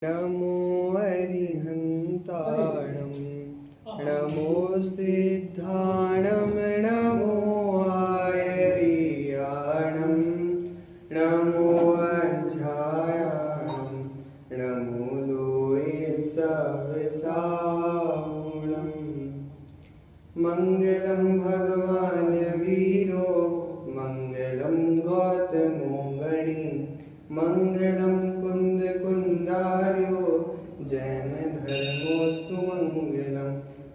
नमो अरिहन्ताणं नमो सिद्धाणं नमो आयर्याणं नमो अध्यायाणं नमो लोये सवसाहुणं मङ्गलं भगवान् वीरो मङ्गलं गौतमो गणी मङ्गलं कुन्द कुन्दार्यो जैन धर्मोऽस्तु मङ्गलं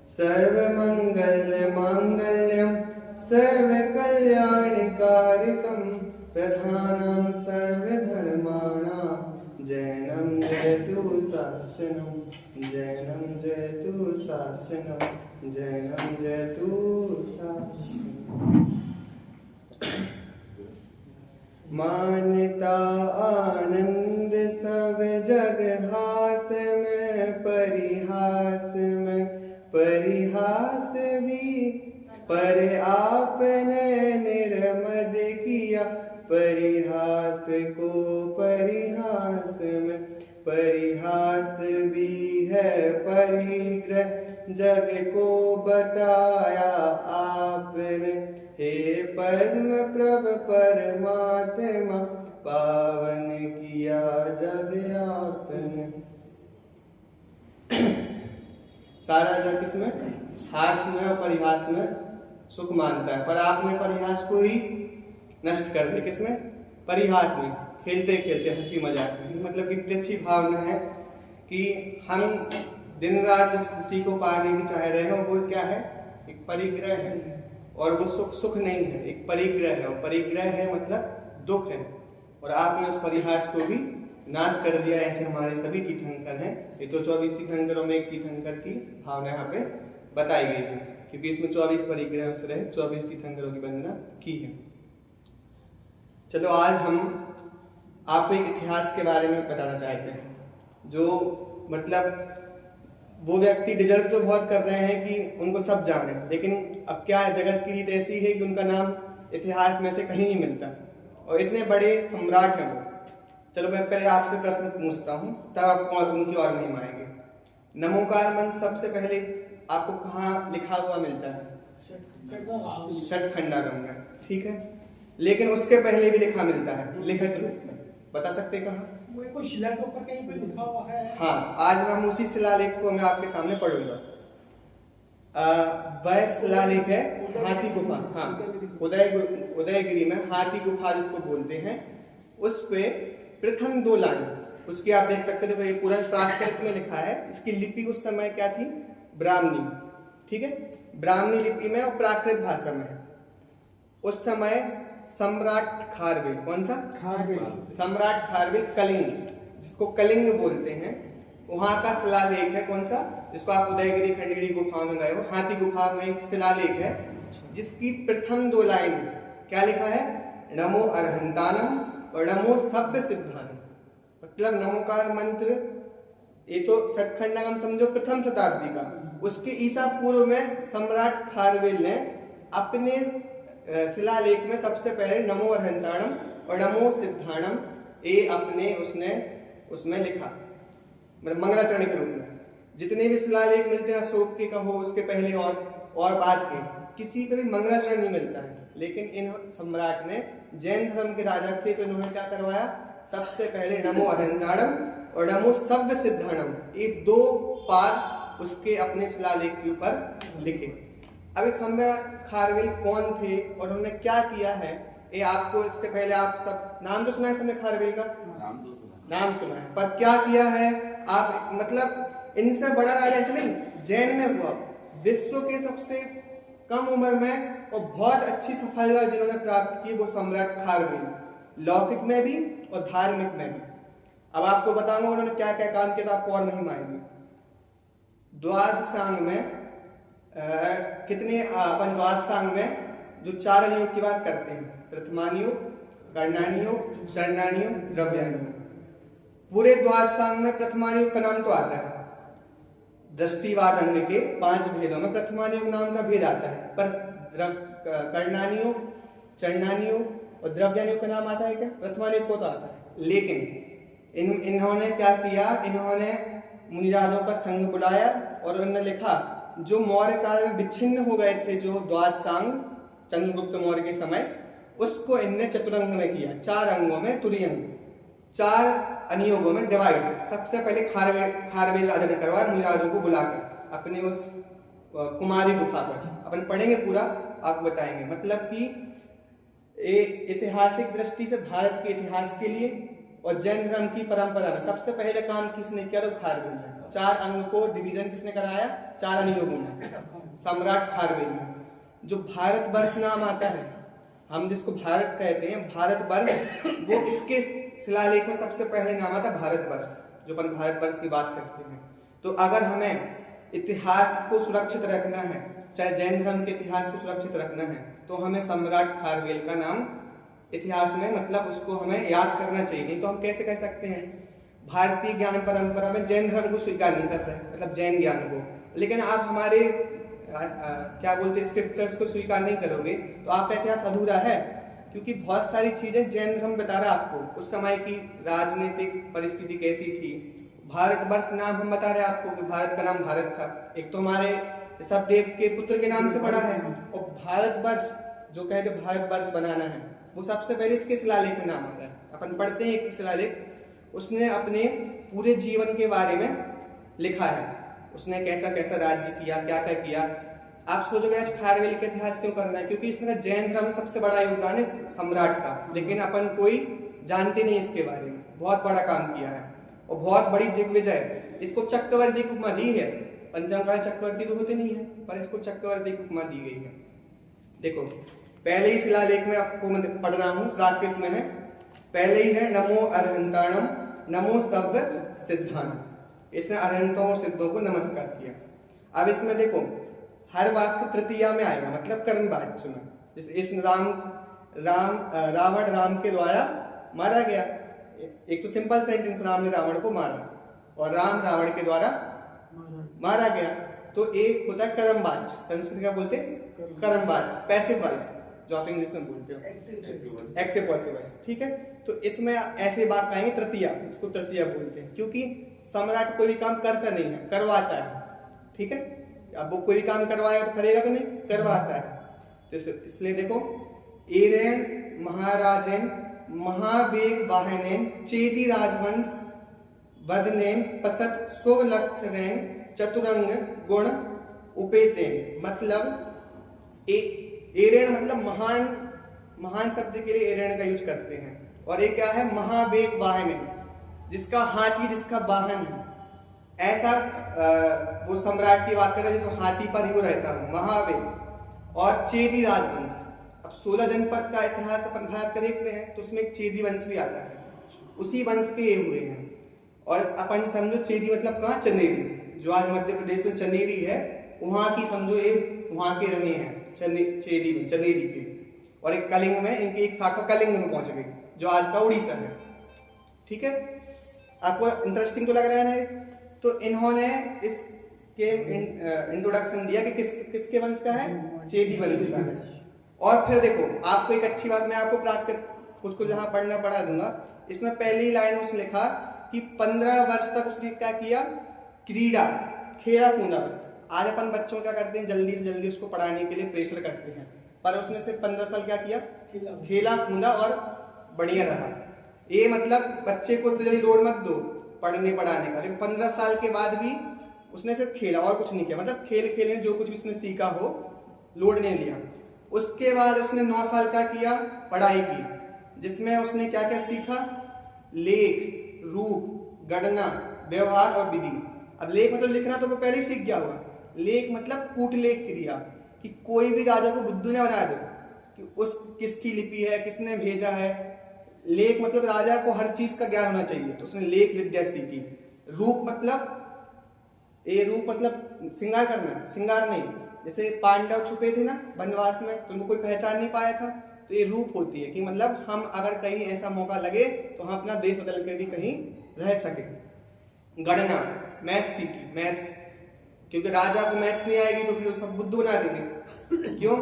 सर्वमङ्गलमाङ्गल्यं सर्वकल्याणकारकं प्रधानं सर्वधर्माणां जैनं जयतु शासनं जैनं जयतु शासनं जैनं जयतु शासनं। मान्यता आनंद सब जग हास में परिहास भी पर आपने निर्मद किया परिहास को परिहास में परिहास भी है परिग्रह जग को बताया आपने हे पद्म प्रभ परमात्मा पावन किया जग आपने। सारा जग किसमें हास में और परिहास में सुख मानता है, पर आपने परिहास को ही नष्ट कर दिया। किसमें? परिहास में, खेलते खेलते हंसी मजाक में। मतलब कितनी अच्छी भावना है कि हम दिन रात जिस खुशी को पाने की चाह रहे हैं वो क्या है? एक परिग्रह है, और वो सुख नहीं है, एक परिग्रह है। और परिग्रह है मतलब दुख है, और आपने उस परिहास को भी नाश कर दिया। ऐसे हमारे सभी तीर्थंकर हैं। ये तो 24 तीर्थंकरों में एक तीर्थंकर की भावना यहाँ पे बताई गई है, क्योंकि इसमें 24 परिग्रह से रहे 24 तीर्थंकरों की वंदना की है। चलो आज हम आपको एक इतिहास के बारे में बताना चाहते हैं, जो मतलब वो व्यक्ति डिजर्व तो बहुत कर रहे हैं कि उनको सब जाने, लेकिन अब क्या है, जगत की रीत ऐसी है कि उनका नाम इतिहास में से कहीं नहीं मिलता, और इतने बड़े सम्राट हैं वो। चलो मैं पहले आपसे प्रश्न पूछता हूँ, तब आपको उनकी और महिमा आएगी। नमोकार मंत्र सबसे पहले आपको कहाँ लिखा हुआ मिलता है? षटखंडागम में, ठीक है। लेकिन उसके पहले भी लिखा मिलता है लिखित रूप में, बता सकते कहाँ? कोई शिला के ऊपर कहीं पे लिखा हुआ है? हाँ, आज हम उसी शिलालेख को मैं आपके सामने पढ़ूंगा। वह शिलालेख है हाथी गुफा। हाँ, उदयगिरी में हाथी गुफा जिसको बोलते हैं, उस पे प्रथम 2 लाइन उसकी आप देख सकते थे। ये पूरा प्राकृत में लिखा है। इसकी लिपि उस समय क्या थी? ब्राह्मणी, ठीक है, ब्राह्मणी लिपि में और प्राकृत भाषा में। उस समय सम्राट खारवेल, कौन सा? खारवेल, सम्राट खारवेल कलिंग, जिसको कलिंग बोलते हैं, वहां का शिलालेख है। कौन सा? जिसको आप उदयगिरी खंडगिरी गुफा में गए हो, हाथी गुफा में एक शिलालेख है, जिसकी प्रथम 2 लाइन क्या लिखा है? नमो अरहंतानम और नमो शब्द सिद्धानम। मतलब नमोकार मंत्र, ये तो षटखंडागम समझो प्रथम शताब्दी का। उसके ईसा पूर्व में सम्राट खारवेल ने अपने शिलालेख में सबसे पहले नमो अरहंताणम और नमो सिद्धाणम ये अपने उसमें लिखा, मतलब मंगलाचरण के रूप में। जितने भी शिलालेख मिलते हैं, अशोक के कहो, उसके पहले और बाद के, किसी का भी मंगलाचरण नहीं मिलता है। लेकिन इन सम्राट ने, जैन धर्म के राजा थे, तो इन्होंने क्या करवाया? सबसे पहले नमो अरहंताणम और नमो शब्द सिद्धाणम, ये 2 पार उसके अपने शिलालेख के ऊपर लिखे। अब सम्राट खारवेल कौन थे और उन्होंने क्या किया है, ये आपको इसके पहले आप सब नाम तो सुना है, सम्राट खारवेल का नाम सुना है, पर क्या किया है आप? मतलब इनसे बड़ा राजा ऐसे नहीं, जैन में हुआ विश्व के सबसे कम उम्र में और बहुत अच्छी सफलता जिन्होंने प्राप्त की, वो सम्राट खारवेल, लौकिक में भी और धार्मिक में भी। अब आपको बताऊंगा उन्होंने क्या क्या काम किया, तो आपको और महिमा आएगी। द्वादशांग में अपन द्वादशांग में जो 4 योग की बात करते हैं, प्रथमान योग, कर्णानी योग, चरणानी योग, द्रव्यानी योग। पूरे द्वादशांग में प्रथमान योग का नाम तो आता है, दृष्टिवाद अंग के 5 भेदों में प्रथमान योग नाम का भेद आता है, पर कर्णानी योग, चरणानी योग और द्रव्यानी योग का नाम आता है क्या? प्रथमान योग को तो आता है। लेकिन इन्होंने क्या किया, इन्होंने मुनिराजों का संघ बुलाया और उन्होंने लिखा जो मौर्य काल में विच्छिन्न हो गए थे, जो द्वादशांग चंद्रगुप्त मौर्य के समय, उसको इनने चतुरंग में किया, 4 अंगों में तुरीयंग, 4 अनियोगों में डिवाइड। सबसे पहले खारवेल राजा ने करवाया मुनिराजों को बुलाकर अपने उस कुमारी गुफा पर। अपन पढ़ेंगे पूरा, आपको बताएंगे। मतलब कि ऐतिहासिक दृष्टि से भारत के इतिहास के लिए और जैन धर्म की परंपरा में सबसे पहले काम किसने किया, तो खारवेल ने। 4 अंग को डिवीजन किसने कराया, 4 अनियोगों में, सम्राट खारवेल ने। जो भारतवर्ष नाम आता है, हम जिसको भारत कहते हैं, भारतवर्ष, वो इसके शिलालेख में सबसे पहले नाम आता भारतवर्ष, जो अपन भारतवर्ष की बात करते हैं। तो अगर हमें इतिहास को सुरक्षित रखना है, चाहे जैन धर्म के इतिहास को सुरक्षित रखना है, तो हमें सम्राट खारवेल का नाम इतिहास में, मतलब उसको हमें याद करना चाहिए। नहीं तो हम कैसे कह सकते हैं भारतीय ज्ञान परंपरा में जैन धर्म को स्वीकार नहीं कर रहे, मतलब जैन ज्ञान को, लेकिन आप हमारे क्या बोलते हैं स्क्रिप्चर्स को स्वीकार नहीं करोगे तो आपका इतिहास अधूरा है। क्योंकि बहुत सारी चीजें जैन धर्म बता रहा है आपको, उस समय की राजनीतिक परिस्थिति कैसी थी। भारतवर्ष नाम हम बता रहे हैं आपको कि भारत का नाम भारत था, एक तो हमारे सतदेव के पुत्र के नाम से पड़ा है, और भारतवर्ष जो कहते भारतवर्ष बनाना है, वो सबसे पहले इसके शिलालेख में नाम आ रहा है। अपन पढ़ते हैं एक शिलालेख, उसने अपने पूरे जीवन के बारे में लिखा है, उसने कैसा कैसा राज्य किया, क्या क्या किया। आप सोचोगे आज खारवेल का इतिहास क्यों करना है, क्योंकि इसमें जैन धर्म में सबसे बड़ा योगदान है सम्राट का, लेकिन अपन कोई जानते नहीं इसके बारे में। बहुत बड़ा काम किया है और बहुत बड़ी दिग्विजय, इसको चक्रवर्ती की उपमा दी है। पंचमकाल चक्रवर्ती तो होते नहीं है, पर इसको चक्रवर्ती की उपमा दी गई है। देखो पहले ही शिलालेख में आपको मैं पढ़ रहा हूँ, प्राकृत में है, पहले ही है नमो अरहंताणम नमो सब्द सिद्धान, इसने अरहंतों और सिद्धों को नमस्कार किया। अब इसमें देखो हर वाक्य तृतीया में आएगा, मतलब कर्म वाच्य में। जैसे इस रावण राम के द्वारा मारा गया, एक तो सिंपल सेंटेंस, राम ने रावण को मारा और राम रावण के द्वारा मारा गया। तो एक होता है कर्मवाच्य, संस्कृत क्या बोलते हैं कर्मवाच्य, पैसिव वॉइस जो आप इंग्लिश में बोलते हो, एक्टिव पैसिव वॉइस, ठीक है। तो इसमें ऐसे वाक्य आएंगे तृतीया, इसको तृतीया बोलते हैं, क्योंकि सम्राट कोई भी काम करता नहीं है, करवाता है, ठीक है। अब वो कोई काम करवाएगा तो करेगा तो नहीं, करवाता है। तो इसलिए देखो एरेन महाराजेन महावेग वाहनेन चेदी राजवंश वदनेन पसत सुवलक्षणेन चतुरंग गुण उपेतेन। मतलब एरेन मतलब महान, महान शब्द के लिए एरेन का यूज करते हैं। और ये क्या है, महावेग वाहनेन, जिसका हाथी जिसका वाहन है, ऐसा वो सम्राट की बात कर रहे हैं जिसको हाथी पर ही वो रहता है, महावेग। और चेदी राजवंश, अब 16 जनपद का इतिहास अपन भारत का देखते हैं तो उसमें एक चेदी वंश भी आता है, उसी वंश के ये हुए हैं। और अपन समझो चेदी मतलब कहाँ, चंदेरी, जो आज मध्य प्रदेश में चंदेरी है, वहां की समझो ये वहां के रहे हैं चंदेरी के। और एक कलिंग में इनकी एक शाखा कलिंग में पहुंच गई, जो आज का उड़ीसा है, ठीक है। आपको इंटरेस्टिंग तो लग रहा है ना। तो इन्होंने इसके इंट्रोडक्शन दिया कि किसके वंश का है, चेदी वंश का है। और फिर देखो आपको एक अच्छी बात मैं आपको प्राकृत कुछ को जहां पढ़ना पढ़ा दूंगा। इसमें पहली लाइन उसने लिखा कि 15 वर्ष तक उसने क्या किया, क्रीड़ा, खेला कूदा। बस आज अपन बच्चों क्या करते हैं, जल्दी से जल्दी उसको पढ़ाने के लिए प्रेशर करते हैं, पर उसने सिर्फ 15 साल क्या किया, खेला कूदा और बढ़िया रहा। ये मतलब बच्चे को तो जल्दी लोड मत दो पढ़ने पढ़ाने का। देखो 15 साल के बाद भी उसने सिर्फ खेला और कुछ नहीं किया, मतलब खेल जो कुछ भी उसने सीखा हो, लोड नहीं लिया। उसके बाद उसने 9 साल का किया पढ़ाई की, जिसमें उसने क्या क्या सीखा, लेख, रूप, गणना, व्यवहार और विधि। अब लेख मतलब लिखना तो वो पहले ही सीख गया होगा, लेख मतलब कूटलेख क्रिया, कि कोई भी राजा को बुद्धू न बना दो कि उस किसकी लिपि है, किसने भेजा है। लेख मतलब राजा को हर चीज का ज्ञान होना चाहिए, तो उसने लेख विद्या सीखी। रूप मतलब श्रृंगार करना, श्रृंगार नहीं, जैसे पांडव छुपे थे ना वनवास में, तो उनको कोई पहचान नहीं पाया था, तो ये रूप होती है कि मतलब हम अगर कहीं ऐसा मौका लगे तो हम अपना देश बदल के भी कहीं रह सके। गणना, मैथ्स सीखी, मैथ्स, क्योंकि राजा को मैथ्स नहीं आएगी तो फिर वो सब बुद्धू बना देंगे, क्यों,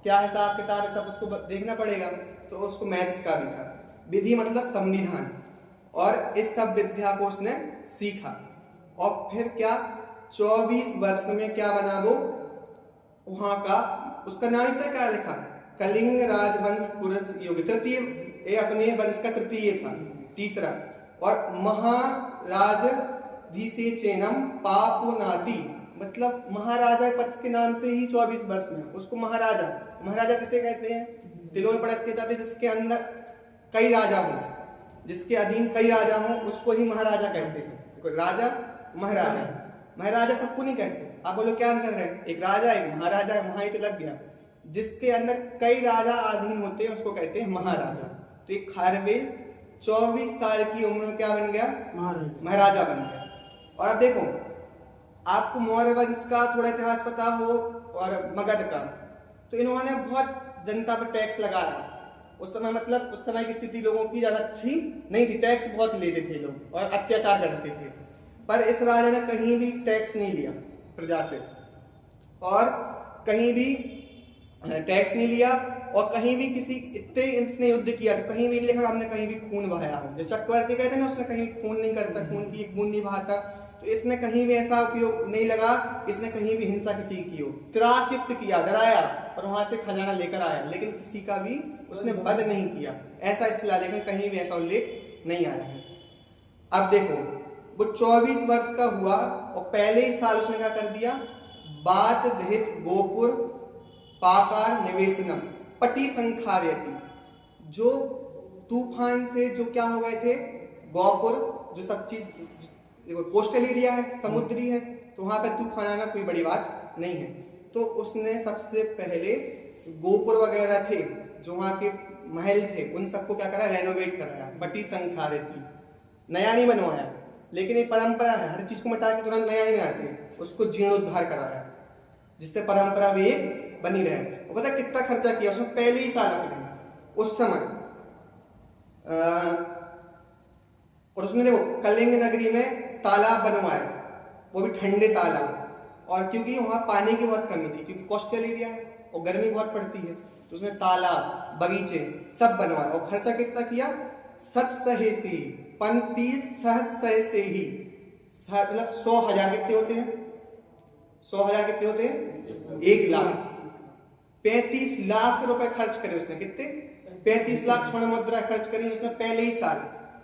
क्या हिसाब किताब है सब उसको देखना पड़ेगा, तो उसको मैथ्स का भी था। विधि मतलब संविधान, और इस सब विद्या को उसने सीखा। और फिर क्या 24 वर्ष में क्या बना वो, वहां का उसका नाम था क्या लिखा, कलिंग राजवंश पुरुष योग, तृतीय, ये अपने वंश का तृतीय था, तीसरा। और महाराज पापुनाति, मतलब महाराजा पद के नाम से ही 24 वर्ष में उसको महाराजा, महाराजा किसे कहते हैं, दिलों में पढ़ते जाते जिसके अंदर कई राजा हो, जिसके अधीन कई राजा हो उसको ही महाराजा कहते हैं। राजा महाराजा, महाराजा सबको नहीं कहते। आप बोलो क्या अंतर है, एक राजा एक महाराजा है, वहां ही तो लग गया। जिसके अंदर कई राजा अधीन होते हैं उसको कहते हैं महाराजा। तो एक खारवेल 24 साल की उम्र में क्या बन गया, महाराजा बन गया। और अब देखो, आपको मौर्य वंश का थोड़ा इतिहास पता हो और मगध का, तो इन्होंने बहुत जनता पर टैक्स लगाया उस समय, मतलब उस समय की स्थिति लोगों की ज्यादा अच्छी नहीं थी, टैक्स बहुत लेते थे लोग और अत्याचार करते थे। पर इस राजा ने कहीं भी टैक्स नहीं लिया प्रजा से, और कहीं भी टैक्स नहीं लिया, और कहीं भी किसी, इतने इसने युद्ध किया तो कहीं भी लिखा हमने कहीं भी खून बहाया हो। जो चक्रवर्ती कहते हैं ना, उसने कहीं खून नहीं करता, खून की एक बूंद नहीं बहाता। तो इसने कहीं भी ऐसा उपयोग नहीं लगा, इसने कहीं भी हिंसा किसी की हो, त्रास युक्त किया, डराया और वहां से खजाना लेकर आया, लेकिन किसी का भी उसने वध नहीं किया, ऐसा इसलिए, लेकिन कहीं भी ऐसा उल्लेख नहीं आया है। अब देखो, वो 24 वर्ष का हुआ और पहले ही साल उसने क्या कर दिया, बात दहित गोपुर पाकार निवेशनम पटी संखार्यति, जो तूफान से जो क्या हो गए थे, गोपुर, जो सब चीज कोस्टल एरिया है, समुद्री है, तो वहां पर तूफान आना कोई बड़ी बात नहीं है। तो उसने सबसे पहले गोपुर वगैरह थे, जो वहां के महल थे, उन सबको क्या करा, रेनोवेट कराया, बटी संखार्यति, नया नहीं बनवाया। लेकिन एक परंपरा है, हर चीज को मिटा के तुरंत नया ही बनाते, उसको जीर्णोद्धार कराया, जिससे परंपरा भी बनी रहे। वो पता कितना खर्चा किया उसने पहले ही साल अपने उस समय। और उसने देखो कलिंग नगरी में तालाब बनवाए, वो भी ठंडे तालाब, और क्योंकि वहां पानी की बहुत कमी थी, क्योंकि कोस्टल एरिया है और गर्मी बहुत पड़ती है, तो उसने तालाब, बगीचे सब बनवाए। और खर्चा कितना किया, 35 से ही, मतलब 100,000 कितने होते हैं, 100,000 कितने होते हैं, 1 लाख, 35 लाख रुपए खर्च करे उसने, कितने, 35 लाख स्वर्ण मुद्रा खर्च करी उसने पहले ही साल।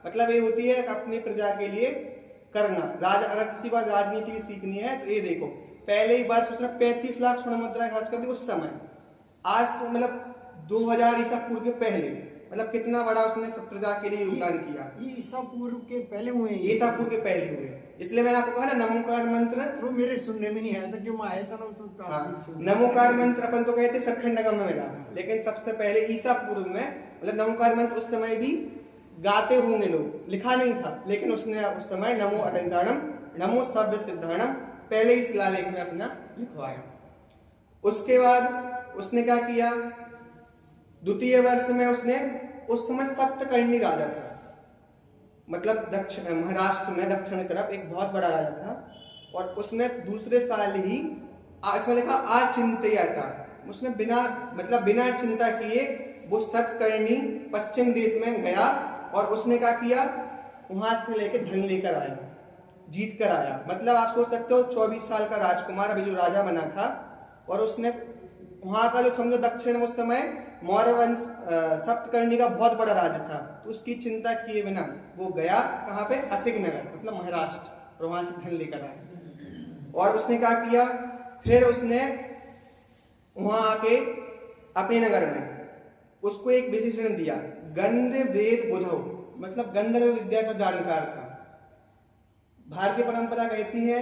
मतलब ये होती है अपनी प्रजा के लिए करना। अगर किसी को राजनीति भी सीखनी है तो ये देखो, पहले ही वर्ष उसने 35 लाख स्वर्ण मुद्रा खर्च कर दी उस समय। आज तो मतलब 2000 ईसा पूर्व के पहले, मतलब कितना बड़ा उसने सब प्रजा के लिए योगदान किया। ये ईसा पूर्व के पहले हुए, ईसा पूर्व के पहले हुए, इसलिए मैंने आपको कहा ना नमोकार मंत्र, वो मेरे सुनने में नहीं आया था, जो मैं आया था ना उसको। हाँ, नमोकार मंत्र अपन तो कहते सठखंडकम में मिला, लेकिन सबसे पहले ईसा पूर्व में, मतलब नमोकार मंत्र उस समय भी गाते होंगे लोग, लिखा नहीं था, लेकिन उसने उस समय नमो अनंताणम नमो सभ्य सिद्धाणम पहले ही शिलालेख में अपना लिखवाया। उसके बाद उसने क्या किया, द्वितीय वर्ष में उसने, उस समय सप्तकर्णी राजा था, मतलब दक्षिण महाराष्ट्र में दक्षिण तरफ एक बहुत बड़ा राजा था, और उसने दूसरे साल ही इसमें लिखा आचिंत्य था, उसने बिना चिंता किए वो सप्तकर्णी पश्चिम देश में गया, और उसने क्या किया, वहां से लेकर धन लेकर आया, जीत कर आया। मतलब आप सोच सकते हो 24 साल का राजकुमार अभी जो राजा बना था, और उसने वहां का जो समझो दक्षिण में उस समय मौर्य वंश सप्तकर्णी का बहुत बड़ा राज्य था, तो उसकी चिंता किए बिना वो गया कहाँ पे, असिग नगर, मतलब महाराष्ट्र, और वहां से धन लेकर आया। और उसने क्या किया, फिर उसने वहां आके अपने नगर में उसको एक विशेषण दिया, गंध वेद बुधो, मतलब गंधर्व विद्या का जानकार था। भारतीय परंपरा कहती है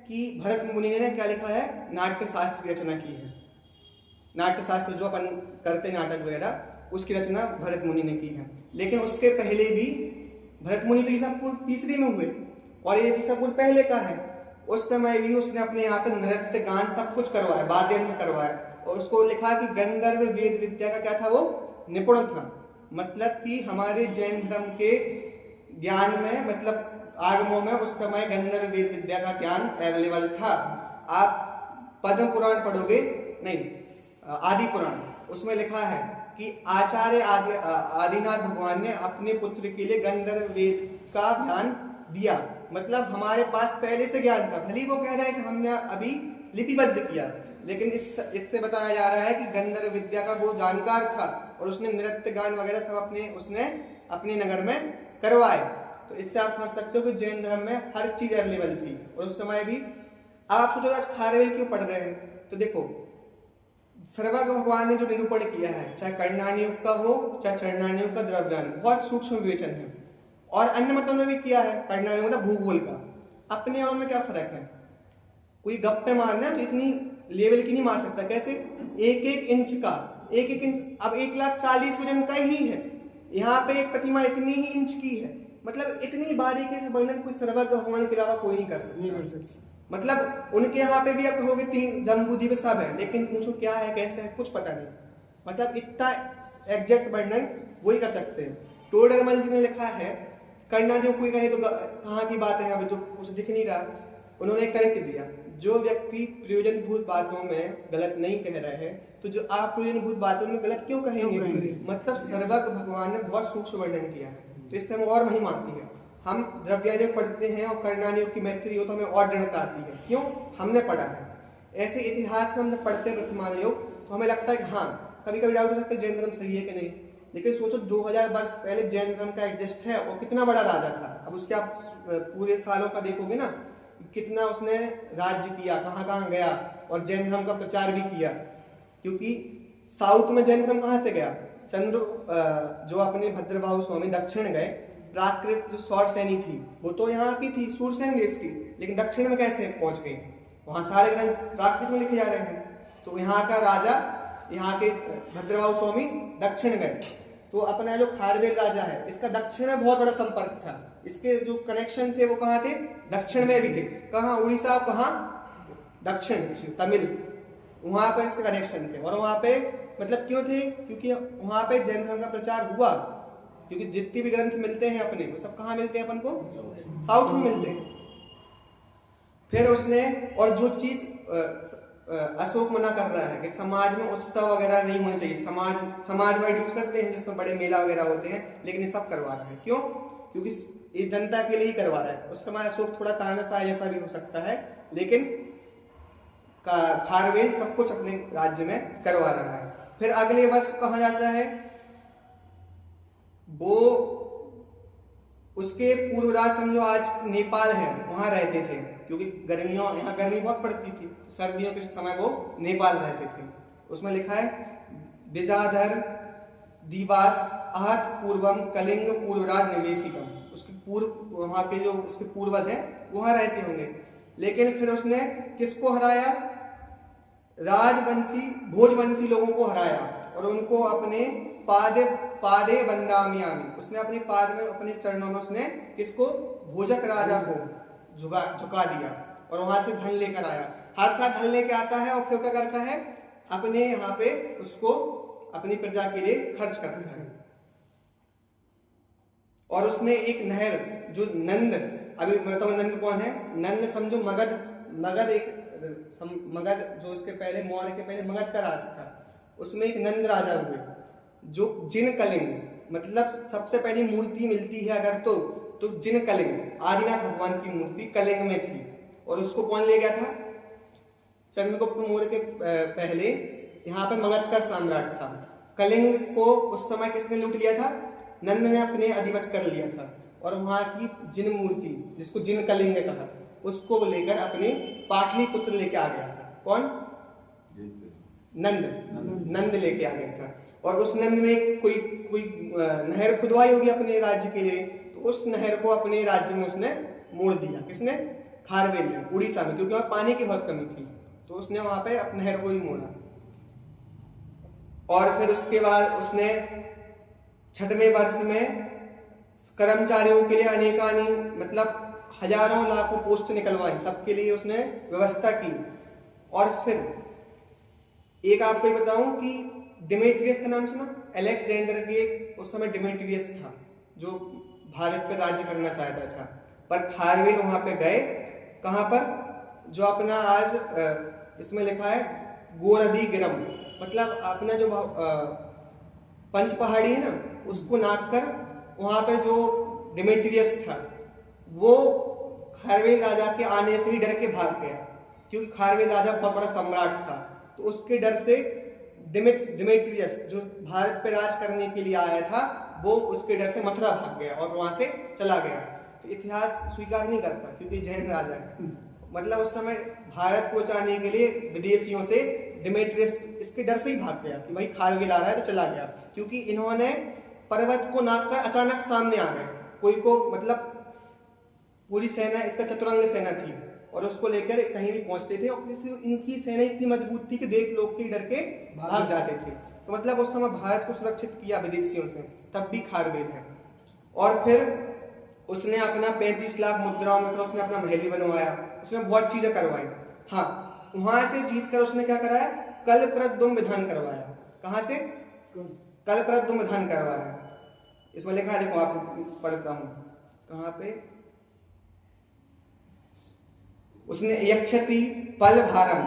कि भरत मुनि ने क्या लिखा है, नाट्य शास्त्र की रचना की है। नाट्य शास्त्र जो अपन करते नाटक वगैरह, उसकी रचना भरत मुनि ने की है। लेकिन उसके पहले भी भरत मुनि तो ईसा पूर्व तीसरी में हुए, और ये ईसा पूर्व पहले का है। उस समय भी उसने अपने यहाँ पे नृत्य गान सब कुछ करवाया, वाद्य यंत्र करवाया, और उसको लिखा कि गंधर्व वेद विद्या का क्या था, वो निपुण था। मतलब कि हमारे जैन धर्म के ज्ञान में, मतलब आगमों में उस समय गंधर्व वेद विद्या का ज्ञान अवेलेबल था। आप पद्म पुराण पढ़ोगे, नहीं आदि पुराण, उसमें लिखा है कि आचार्य आदिनाथ भगवान ने अपने पुत्र के लिए गंधर्व वेद का ध्यान दिया। मतलब हमारे पास पहले से ज्ञान था, भले वो कह रहा है कि हमने अभी लिपिबद्ध किया, लेकिन इससे बताया जा रहा है कि गंधर्व विद्या का वो जानकार था और उसने नृत्य गान वगैरह सब उसने अपने नगर में करवाए। तो इससे आप समझ सकते हो कि जैन धर्म में हर चीज अवेलेबल थी और उस समय भी। अब आप सोचो आज खारवेल क्यों पढ़ रहे हैं, तो देखो सर्वज्ञ भगवान ने जो निरूपण किया है, चाहे कर्णानी युग का हो चाहे चरणानी युग का द्रव्यान, बहुत सूक्ष्म विवेचन है। और अन्य मतों में भी किया है। कर्णानी मतलब भूगोल का, अपने और में क्या फर्क है, कोई गप्पे मारना है तो इतनी लेवल की नहीं मार सकता। कैसे, एक एक इंच का, एक एक इंच, अब 1,40,000 वजन का ही है, यहाँ पे एक प्रतिमा इतनी ही इंच की है। मतलब इतनी बारीकी से वर्णन कोई सर्वज्ञ भगवान के अलावा कोई नहीं कर सकता। मतलब उनके यहाँ पे भी आप कहोगे 3 जम्बूद्वीप सब है, लेकिन पूछो क्या है कैसे है कुछ पता नहीं। मतलब इतना एग्जैक्ट वर्णन वही कर सकते हैं। टोडरमल जी ने लिखा है, कर्णानी कोई कहे तो कहाँ की बात है, यहाँ पे तो कुछ दिख नहीं रहा। उन्होंने करेक्ट दिया, जो व्यक्ति प्रयोजनभूत बातों में गलत नहीं कह रहे हैं तो जो अप्रयोजनभूत बातों में गलत क्यों कहेंगे। मतलब सर्वज्ञ भगवान ने बहुत सूक्ष्म वर्णन किया है, तो इससे हमें और महिमा आती है। हम द्रव्यानी पढ़ते हैं और कर्णानी की मैत्री हो तो हमें और दृढ़ता आती है, क्यों, हमने पढ़ा है। ऐसे इतिहास में हम जब पढ़ते हैं वर्तमान योग तो हमें लगता है कि हाँ, कभी कभी डाउट हो सकता है जैन धर्म सही है कि नहीं, लेकिन सोचो 2000 वर्ष पहले जैन धर्म का एग्जिस्ट है और कितना बड़ा राजा था। अब उसके आप पूरे सालों का देखोगे ना, कितना उसने राज्य किया, कहाँ कहाँ गया और जैन धर्म का प्रचार भी किया। क्योंकि साउथ में जैन धर्म कहाँ से गया, चंद्र जो अपने भद्रबाहु स्वामी दक्षिण गए, प्राकृत जो सौर सैनी थी वो तो यहाँ की थी, सूरसेन देश की, लेकिन दक्षिण में कैसे पहुंच गई, वहां सारे ग्रंथ प्राकृत में लिखे जा रहे हैं। तो यहाँ का राजा, यहाँ के भद्रबाहु स्वामी दक्षिण गए, तो अपना जो खारवेल राजा है इसका दक्षिण में बहुत बड़ा संपर्क था। इसके जो कनेक्शन थे वो कहाँ थे, दक्षिण में भी थे। कहाँ, उड़ीसा, कहाँ दक्षिण तमिल, वहां पर इसके कनेक्शन थे। और वहां पे मतलब क्यों थे, क्योंकि वहां पे जैन धर्म का प्रचार हुआ। क्योंकि जितने भी ग्रंथ मिलते हैं अपने, वो सब कहाँ मिलते हैं अपन को, साउथ में मिलते हैं। फिर उसने, और जो चीज अशोक मना कर रहा है कि समाज में उत्सव वगैरह नहीं होने चाहिए, समाज वर्ड यूज करते हैं जिसमें बड़े मेला वगैरह होते हैं, लेकिन ये सब करवा रहा है। क्यों, क्योंकि ये जनता के लिए ही करवा रहा है। उस समय अशोक थोड़ा तानाशाह ऐसा भी हो सकता है, लेकिन खारवेल सब कुछ अपने राज्य में करवा रहा है। फिर अगले वर्ष कहा जाता है, वो उसके पूर्वराज समझो आज नेपाल है, वहां रहते थे, क्योंकि गर्मियों, यहाँ गर्मी बहुत पड़ती थी, सर्दियों के समय वो नेपाल रहते थे। उसमें लिखा है, विजाधर दिवास आहत पूर्वम कलिंग पूर्वराज निवेशिकम, उसके पूर्व, वहां के जो उसके पूर्वज हैं वहां रहते होंगे। लेकिन फिर उसने किसको हराया, राजवंशी भोजवंशी लोगों को हराया और उनको अपने पादे बंदामियामी, उसने अपने पाद में, अपने चरणों में उसने किसको, भोजक राजा को झुका दिया और वहां से धन लेकर आया। हर साल धन लेकर आता है और फिर क्या करता है, अपने यहाँ पे उसको अपनी प्रजा के लिए खर्च करता है। और उसने एक नहर जो नंद, अभी मतलब नंद कौन है, नंद समझो मगध एक मगध जो उसके पहले, मौर्य के पहले मगध का राज था, उसमें एक नंद राजा हुए जो जिन कलिंग, मतलब सबसे पहली मूर्ति मिलती है अगर तो जिन कलिंग आदिनाथ भगवान की मूर्ति कलिंग में थी। और उसको कौन ले गया था, चंद्रगुप्त मौर्य के पहले यहाँ पे मगध का सम्राट था। कलिंग को उस समय किसने लूट लिया था, नंद ने अपने अधिवश कर लिया था। और वहां की जिन मूर्ति, जिसको जिन कलिंग कहा, उसको लेकर अपने पाटलिपुत्र लेके आ गया था। कौन, नंद लेके आ गया था। और उस नंद ने कोई नहर खुदवाई होगी अपने राज्य के लिए, तो उस नहर को अपने राज्य में उसने मोड़ दिया। किसने, खारवेल में, उड़ीसा में, क्योंकि वहां पानी की बहुत कमी थी, तो उसने वहां पे नहर को ही मोड़ा। और फिर उसके बाद उसने 6वें वर्ष में कर्मचारियों के लिए अनेकानी, मतलब हजारों लाखों पोस्ट निकलवाई, सबके लिए उसने व्यवस्था की। और फिर एक आपको बताऊं कि डिमेट्रियस का नाम सुना, अलेक्जेंडर के उस समय डिमेट्रियस था जो भारत पर राज्य करना चाहता था, पर खारवेल वहां पे गए। कहां पर, जो अपना आज इसमें लिखा है गोरदी गिरम, मतलब अपना जो पंच पहाड़ी है ना, उसको नाप कर वहां पे जो डिमेट्रियस था वो खारवेल राजा के आने से ही डर के भाग गया, क्योंकि खारवेल राजा बहुत बड़ा सम्राट था। तो उसके डर से डिमेट्रियस जो भारत पे राज करने के लिए आया था वो उसके डर से मथुरा भाग गया और वहां से चला गया। तो इतिहास स्वीकार नहीं करता क्योंकि जैन राजा है। मतलब उस समय भारत को बचाने के लिए विदेशियों से डिमेट्रियस इसके डर से ही भाग गया कि भाई खारवेल आ रहा है तो चला गया, क्योंकि इन्होंने पर्वत को नाप कर अचानक सामने आ गए। कोई को मतलब पूरी सेना इसका चतुरंग सेना थी और उसको लेकर कहीं भी पहुंचते थे और इनकी सेना इतनी मजबूत थी कि देख लोग के डर के भाग जाते थे। तो मतलब उस समय भारत को सुरक्षित किया विदेशियों से, तब भी खारवेल है। और फिर उसने अपना 35 लाख मुद्राओं में उसने अपना महल भी बनवाया, उसने बहुत चीजें करवाई। हाँ, वहां से जीत कर उसने क्या कराया, कलप्रदुम विधान करवाया। कहां से? कलप्रदुम विधान करवाया। इसमें लिखा है, देखो आप पढ़ता हूं कहां पे। उसने यक्षति पल भारम,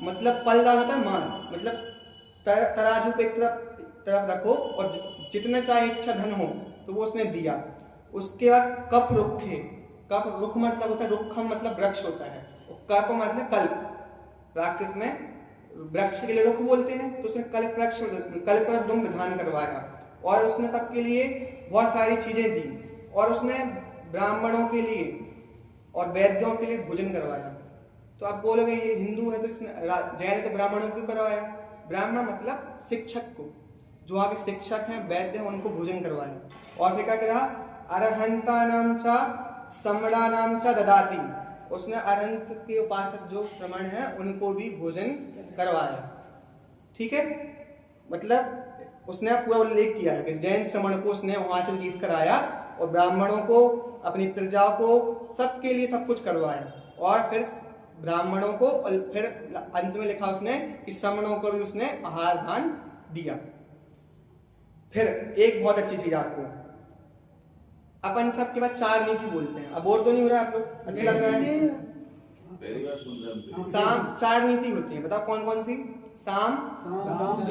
मतलब पल दान होता है मांस, मतलब तराजू पे एक तरफ रखो और जितना चाहे इच्छा धन हो तो वो उसने दिया। उसके बाद कप रुखे, कप रुख मतलब होता है, रुखम मतलब वृक्ष होता है, और कप मतलब कल्प, प्राकृत में वृक्ष के लिए रुख बोलते हैं। तो उसने कल्पप्रदुम विधान करवाया और उसने सबके लिए बहुत सारी चीजें दी और उसने ब्राह्मणों के लिए और वैद्यों के लिए भोजन करवाया। तो आप बोलोगे ये हिंदू है तो इसने जैन तो ब्राह्मणों को करवाया। ब्राह्मण मतलब शिक्षक को, जो आगे शिक्षक हैं वैद्य हैं उनको भोजन करवाया। और फिर क्या कहा, अरहंतानाम चा समणानाम चा ददाती, उसने अरहंत के उपासक जो श्रमण हैं उनको भी भोजन करवाया। ठीक है, मतलब उसने पूरा उल्लेख किया है कि जैन श्रमण को उसने वहां से जीत कर आया और ब्राह्मणों को, अपनी प्रजा को, सबके लिए सब कुछ करवाया। और फिर ब्राह्मणों को, और फिर अंत में लिखा उसने कि श्रमणों को भी उसने आहार दान दिया। फिर एक बहुत अच्छी चीज आपको, अपन सबके बाद 4 नीति बोलते हैं। अब बोर तो नहीं हो रहा आप लोग? अच्छा लग रहा है? साम 4 नीति होती है, बताओ कौन कौन सी? साम दाम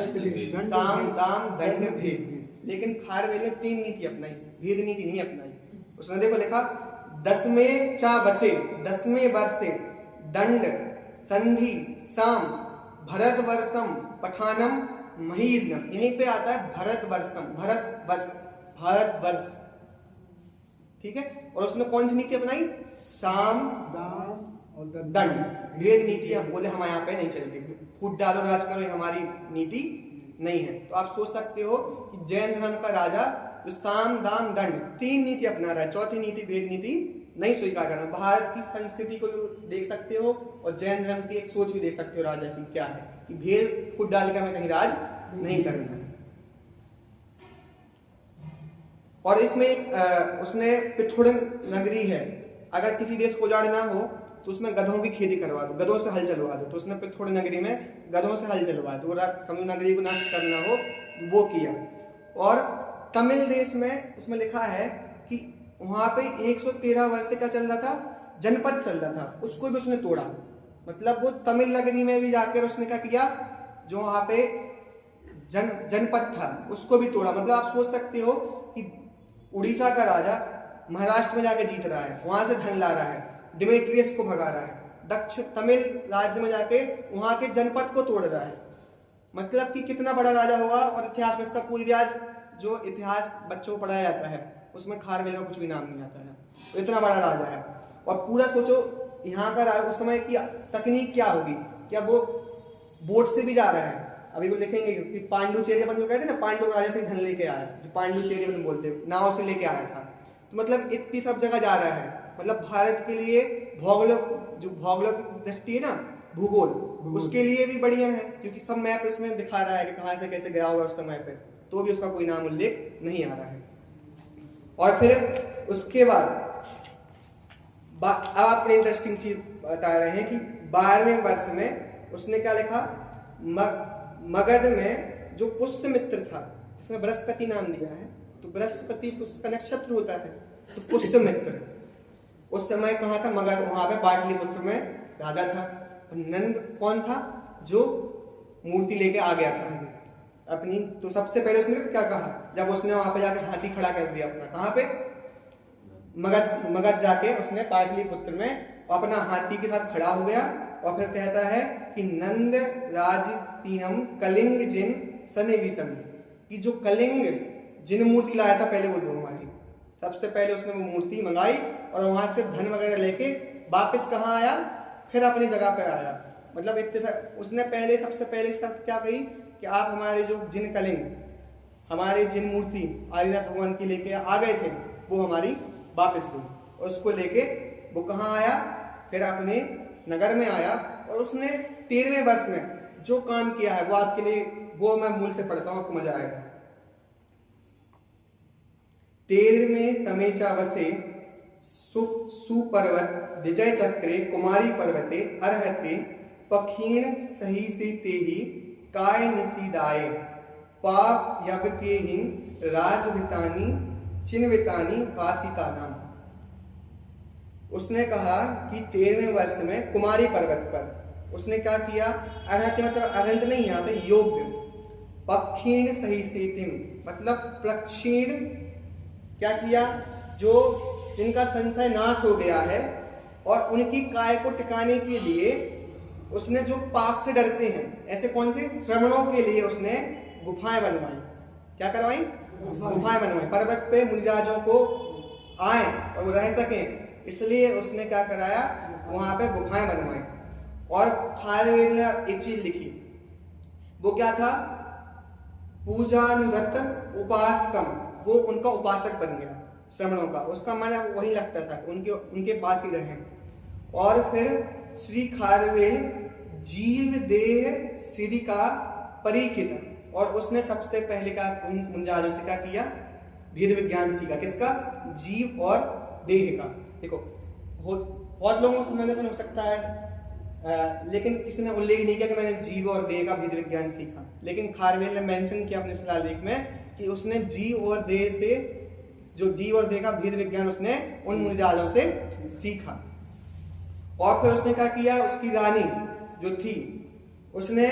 दंड भेद। लेकिन खारवेल ने 3 नीति अपनाई, भेद नीति नहीं अपनाई। उसने देखो लिखा, 10वें चा बसे, 10वें वर्षे दंड संधि साम भरत वर्षम पठानम महीजनम। यहीं पे आता है भरत वर्षम, भारत वर्ष। ठीक है, और उसने कौन सी नीति अपनाई? साम दाम और दंड भेद नीति। अब बोले हम यहाँ पे नहीं चलती, फूट डालो राज करो, ये हमारी नीति नहीं है। तो आप सोच सकते हो कि जैन धर्म का राजा जो साम दाम दंड 3 नीति अपना रहा है, 4थी नीति भेद नीति नहीं स्वीकार करना। भारत की संस्कृति को देख सकते हो और जैन धर्म की एक सोच भी देख सकते हो राजा की क्या है, कि भेद फूट डाल के हमें कहीं राज नहीं करना। और इसमें उसने पिथुड़ नगरी है, अगर किसी देश को उजाड़ना हो तो उसमें गधों की खेती करवा दो, गधों से हल चलवा दो। तो उसने पिथुड़ नगरी में गधों से हल चलवा दो, समूह नगरी को नष्ट करना हो वो किया। और तमिल देश में उसमें लिखा है कि वहां पे 113 वर्ष से क्या चल रहा था, जनपद चल रहा था, उसको भी उसने तोड़ा। मतलब वो तमिल नगरी में भी जाकर उसने क्या किया, जो वहां पे जनपद था उसको भी तोड़ा। मतलब आप सोच सकते हो कि उड़ीसा का राजा महाराष्ट्र में जाके जीत रहा है, वहां से धन ला रहा है, डिमेट्रियस को भगा रहा है, दक्षिण तमिल राज्य में जाके वहां के जनपद को तोड़ रहा है। मतलब कि कितना बड़ा राजा होगा। और इतिहास में इसका कोई ब्याज, जो इतिहास बच्चों को पढ़ाया जाता है उसमें खारवेल का कुछ भी नाम नहीं आता है। तो इतना बड़ा राजा है। और पूरा सोचो यहाँ का उस समय की तकनीक क्या होगी, क्या वो बोट से भी जा रहा है। अभी वो लिखेंगे कि पांडुचेरी अपन जो कहते हैं ना, पांडु राजा से धन लेके आया, जो पांडुचेरी अपन बोलते हैं, नाव से लेके आया था। तो मतलब इतनी सब जगह जा रहा है। मतलब भारत के लिए भौगोलिक दृष्टि है ना, भूगोल, उसके लिए भी बढ़िया है, क्योंकि सब मैप इसमें दिखा रहा है कि कहां से कैसे गया होगा उस समय पे। तो भी उसका कोई नाम उल्लेख नहीं आ रहा है। और फिर उसके बाद अब आप इंटरेस्टिंग चीज बता रहे हैं कि 12वें वर्ष में उसने क्या लिखा, मगध में जो पुष्यमित्र था, इसमें बृहस्पति नाम दिया है, तो बृहस्पति पुष्य का नक्षत्र होता है, तो पुष्यमित्र उस समय कहाँ था, मगध, वहां पे पाटलिपुत्र में राजा था। नंद कौन था, जो मूर्ति लेके आ गया था अपनी। तो सबसे पहले उसने क्या कहा, जब उसने वहां पे जाकर हाथी खड़ा कर दिया अपना, कहाँ पे, मगध जाके उसने पाटलिपुत्र में अपना हाथी के साथ खड़ा हो गया और फिर कहता है कि नंद राज तीनम कलिंग जिन सने विषम, कि जो कलिंग जिन मूर्ति लाया था पहले वो दो हमारी, सबसे पहले उसने वो मूर्ति मंगाई और वहां से धन वगैरह लेके वापस कहाँ आया, फिर अपनी जगह पर आया। मतलब इतने उसने पहले सबसे पहले इसका क्या कही कि आप हमारे जो जिन कलिंग हमारे जिन मूर्ति आदिनाथ भगवान की लेके आ गए थे वो हमारी वापस दो, और उसको लेके वो कहाँ आया, फिर अपने नगर में आया और उसने 13वें वर्ष में जो काम किया है वो आपके लिए, वो मैं मूल से पढ़ता हूं, आपको मजा आएगा। 13वें समेचा वसे सुपर्वत विजय चक्रे कुमारी पर्वते अर्हते पखीण सही से तेही काय निसीदाए पाप यव के हिंग राजवितानी चिन्वितानी वासिता नाम। उसने कहा कि 13वें वर्ष में कुमारी पर्वत पर उसने क्या किया, अरहत मतलब अरहंत नहीं, यहाँ पे योग्य, पक्षीण सही सेतिम मतलब प्रक्षीण क्या किया, जो जिनका संशय नाश हो गया है और उनकी काय को टिकाने के लिए उसने जो पाप से डरते हैं ऐसे कौन से श्रमणों के लिए उसने गुफाएं बनवाई। क्या करवाई, गुफाएं बनवाई, पर्वत पे मुनिराजों को आए और वो रह सकें, इसलिए उसने क्या कराया, वहां पे गुफाएं बनवाई। और खारवेल ने एक चीज लिखी, वो क्या था, पूजानुगत उपासकम, वो उनका उपासक बन गया श्रमणों का, उसका मन वही लगता था उनके पास ही रहे। और फिर श्री खारवेल जीव देह सिरि का परीक्षित, और उसने सबसे पहले का उन मुनिराजों से क्या किया, भेद विज्ञान सीखा, किसका, जीव और देह का। देखो बहुत लोगों को समझने हो सकता है लेकिन किसी ने उल्लेख नहीं किया कि मैंने जीव और देह का भेद विज्ञान सीखा, लेकिन खारवेल ने मेंशन किया अपने शिलालेख में कि उसने जीव और देह से, जो जीव और देह का भेद विज्ञान उसने उन मुनिराजों से सीखा। और फिर उसने क्या किया, उसकी रानी जो थी उसने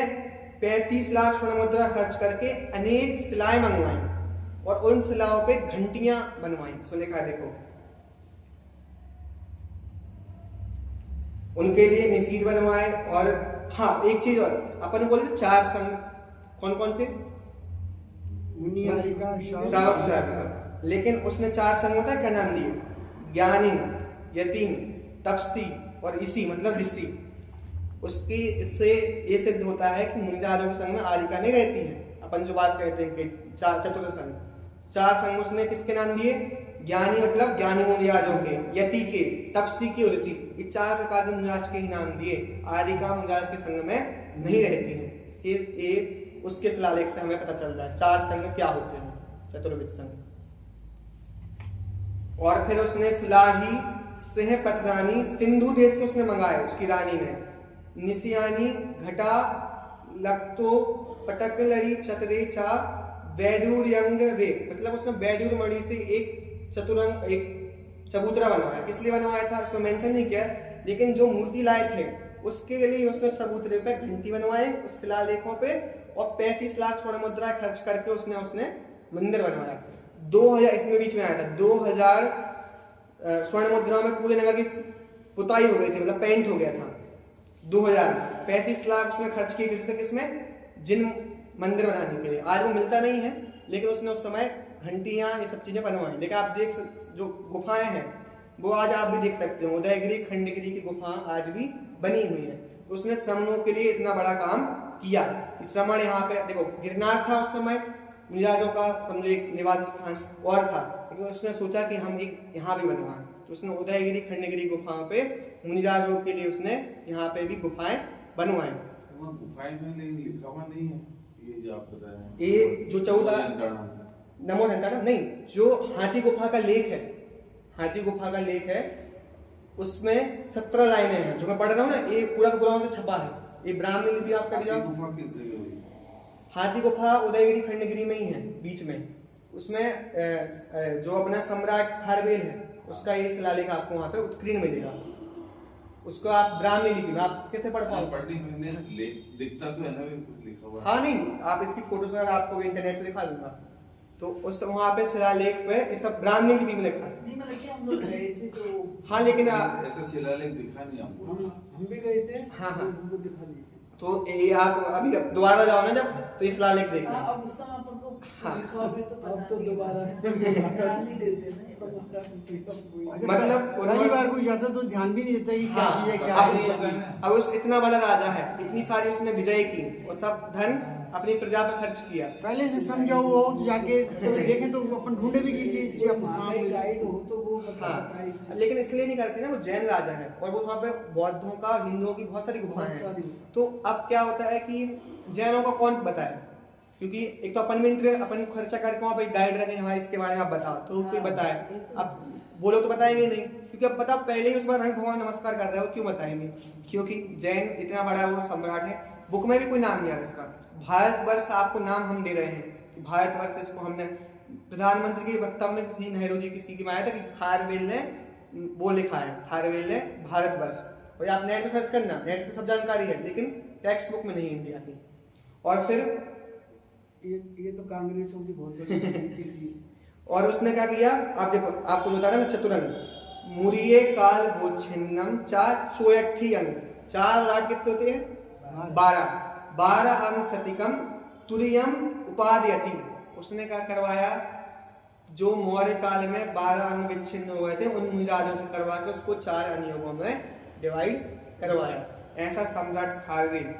35 लाख स्वर्ण मुद्रा खर्च करके अनेक शिलाएं मंगवाई और उन शिलाओं पे घंटियां बनवाई। इसमें लिखा है देखो, उनके लिए निसीद बनवाए। और हाँ एक चीज और, अपन बोले 4 संघ, कौन कौन से, श्रावक श्राविका, लेकिन उसने 4 संघों का क्या नाम दिए, ज्ञानी, यतीम, तपसी और इसी मतलब ऋषि। उसकी इससे ये सिद्ध होता है कि मुनिराजों के संग में आरिका नहीं रहती है, अपन जो बात कहते हैं कि 4 चतुर्थ संघ, 4 संघ उसने किसके नाम दिए, ज्ञानी मतलब ज्ञानी मुनिराजों के, यति के, तपसी के और ऋषि, ये 4 प्रकार के मुनिराज के ही नाम दिए। आरिका मुनिराज के संग में नहीं रहती है। ये उसके शिलालेख से हमें पता चल रहा है 4 संघ क्या होते हैं, चतुर्विध संघ। और फिर उसने सिलाही सिंह पथरानी सिंधु देश से उसने मंगाए, उसकी रानी ने, निसियानी घटा लक्तो पटकलरी चतरे चा बैडूर्यंग वे, मतलब उसने बैडूर मणि से एक चतुरंग, एक चबूतरा बनवाया। किस लिए बनवाया था उसमें मेंशन नहीं किया, लेकिन जो मूर्ति लाए थे उसके लिए उसने चबूतरे पे घंटी बनवाए उस शिलालेखों पे, और 35 लाख स्वर्ण मुद्रा खर्च करके उसने मंदिर बनवाया। 2000 इसमें बीच में आया था, 2000 स्वर्ण मुद्राओं में पूरे नगर की पुताई हो गई थी, मतलब पेंट हो गया था। 2000 35 लाख उसने खर्च किए किसमें, जिन मंदिर बनाने के लिए। आज वो मिलता नहीं है, लेकिन उसने उस समय घंटियां ये सब चीजें बनवाई। लेकिन आप देख जो गुफाएं हैं वो आज आप भी देख सकते हो, उदयगिरी खंडगिरी की गुफा आज भी बनी हुई है। तो उसने श्रमणों के लिए इतना बड़ा काम किया। श्रमण यहाँ पे देखो, गिरनार था उस समय मुनिराजों का समझो एक निवास स्थान और था, लेकिन उसने सोचा कि हम एक यहाँ भी बनवाएं, तो उसने उदयगिरी खंडगिरी गुफाओं पे मुनिराजों के लिए उसने यहाँ पे भी गुफाएं बनवाई। गुफाएं लिखा हुआ नहीं है ये जो आप बता रहे हैं, ये जो 14 नमो धंतारा नहीं, जो हाथी गुफा का लेख है, हाथी गुफा का लेख है उसमें 17 लाइनें हैं जो मैं पढ़ रहा हूँ ना, ये पूरा पूरा से छपा है। ये ब्राह्मणी लिपि आप कर जाओ। गुफा किस जगह हुई? हाथी गुफा उदयगिरी खंडगिरी में ही है, बीच में। उसमें जो अपना सम्राट खारवेल है उसका ये शिलालेख आपको वहां पे उत्कीर्ण मिलेगा। उसको आप ब्राह्मणी लिपि में आप कैसे पढ़ पाओ? पढ़ने मैंने दिखता तो है ना, कुछ लिखा हुआ। हाँ नहीं, आप इसकी फोटोज में आपको इंटरनेट से दिखा दूंगा। तो उस वहां पे शिलालेख पे ये सब ब्राह्मणी लिपि में लिखा है। हम लोग गए थे तो हाँ लेकिन ऐसा शिलालेख दिखा नहीं हमको। हम भी गए थे। हाँ, हाँ। तो हमको दिखा दिए थे। तो ये आप अभी दोबारा जाओ ना जब, तो इस शिलालेख देखना। हाँ, अब उस समय अपन को हाँ। लिखा भी तो अब तो दोबारा ध्यान नहीं देते ना। मतलब पहली बार कोई जाता तो ध्यान भी नहीं देता कि क्या हाँ, चीज है क्या अब- है। अब उस इतना बड़ा राजा है, इतनी सारी उसने विजय की और सब धन अपनी प्रजा पर खर्च किया। पहले से समझाओ वो तो जाके तो देखें तो अपन ढूंढे भी कि ये चीज अपन वहाँ कहाँ का मिल गाइड सकती हो है। तो वो बताए हाँ इससे। लेकिन इसलिए नहीं करते ना, वो जैन राजा है और वो वहाँ पे बौद्धों का, हिंदुओं की बहुत सारी गुफाएं बहुत सारी। हैं। तो अब क्या होता है कि जैनों का कौन बताए, क्योंकि एक तो अपन भी अपन खर्चा करके वहाँ पे गाइड रखे, हाँ इसके बारे में आप बताओ, तो कोई बताए। अब वो लोग तो बताएंगे नहीं, क्योंकि अब बताओ पहले ही उस बार रंग भगवान नमस्कार कर रहे हैं, वो क्यों बताएंगे? क्योंकि जैन इतना बड़ा वो सम्राट है। बुक में भी कोई नाम नहीं आ रहा इसका। भारतवर्ष आपको नाम हम दे रहे हैं कि भारतवर्ष, इसको हमने प्रधानमंत्री के वक्तव्य में किसी नेहरू जी किसी की में आया था कि खारवेल ने वो लिखा है, खारवेल ने भारतवर्ष। और आप नेट पे सर्च करना, नेट पे सब जानकारी है, लेकिन टेक्स्ट बुक में नहीं इंडिया की। और फिर ये तो कांग्रेसों की बहुत बड़ी नीति थी। और उसने क्या किया, आप देखो, आपको जो बता रहा ना चतुरंग, मुरिये काल गोछिन्नम चा चोयठी अंग, 4 राट कितने होते हैं? 12 अंग सतिकम तुरियम उपादयति। उसने क्या करवाया, जो मौर्य काल में 12 अंग विच्छिन्न हो गए थे उन मुनिराजों से करवा के उसको 4 अनुयोगों में डिवाइड करवाया। ऐसा सम्राट खारवेल,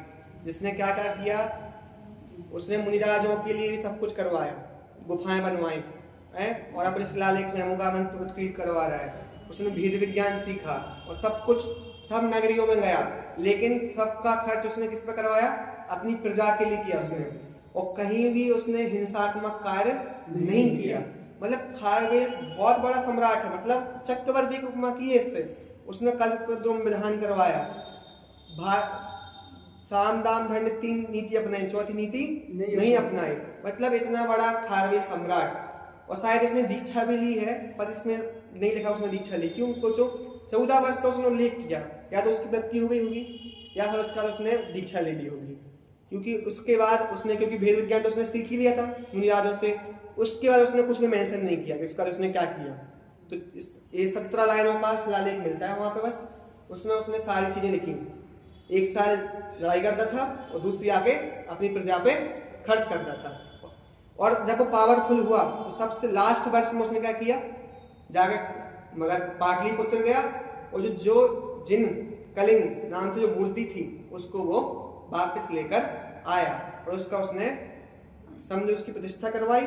जिसने क्या क्या किया, उसने मुनिराजों के लिए भी सब कुछ करवाया, गुफाएं बनवाई हैं, और अपने शिलालेख में मंत्र उत्कीर्ण करवा रहा है। उसने भेद विज्ञान सीखा और सब कुछ सब नगरियों में गया, लेकिन सबका खर्च उसने किस पे करवाया? अपनी प्रजा के लिए किया उसने, और कहीं भी उसने हिंसात्मक कार्य नहीं किया। मतलब खारवेल बहुत बड़ा सम्राट है, मतलब चक्रवर्ती की उपमा की है इससे। उसने कल्पद्रुम विधान करवाया, साम दाम दंड 3 नीति अपनाई, चौथी नीति नहीं अपनाई। मतलब इतना बड़ा खारवेल सम्राट। और शायद इसने दीक्षा भी ली है, पर इसमें नहीं लिखा उसने दीक्षा ली। क्यों? सोचो, 14 वर्ष का उसने उल्लेख किया, या तो उसकी मृत्यु हो गई होगी या फिर उसका उसने दीक्षा ले ली होगी। क्योंकि उसके बाद उसने, क्योंकि भेद विज्ञान तो उसने सीख ही लिया था मुनिराजों से, उसके बाद उसने कुछ भी मेंशन नहीं किया कि इसका उसने क्या किया। तो ये 17 लाइनों का शिलालेख मिलता है वहां पे, बस उसमें उसने सारी चीजें लिखी। 1 साल लड़ाई करता था और दूसरी आके अपनी प्रजा पे खर्च करता था। और जब वो पावरफुल हुआ तो सबसे लास्ट वर्ष में उसने क्या किया, जाके मगर पाटलिपुत्र गया और जो जिन कलिंग नाम से जो मूर्ति थी उसको वो वापस लेकर आया, और उसका उसने समझो उसकी प्रतिष्ठा करवाई।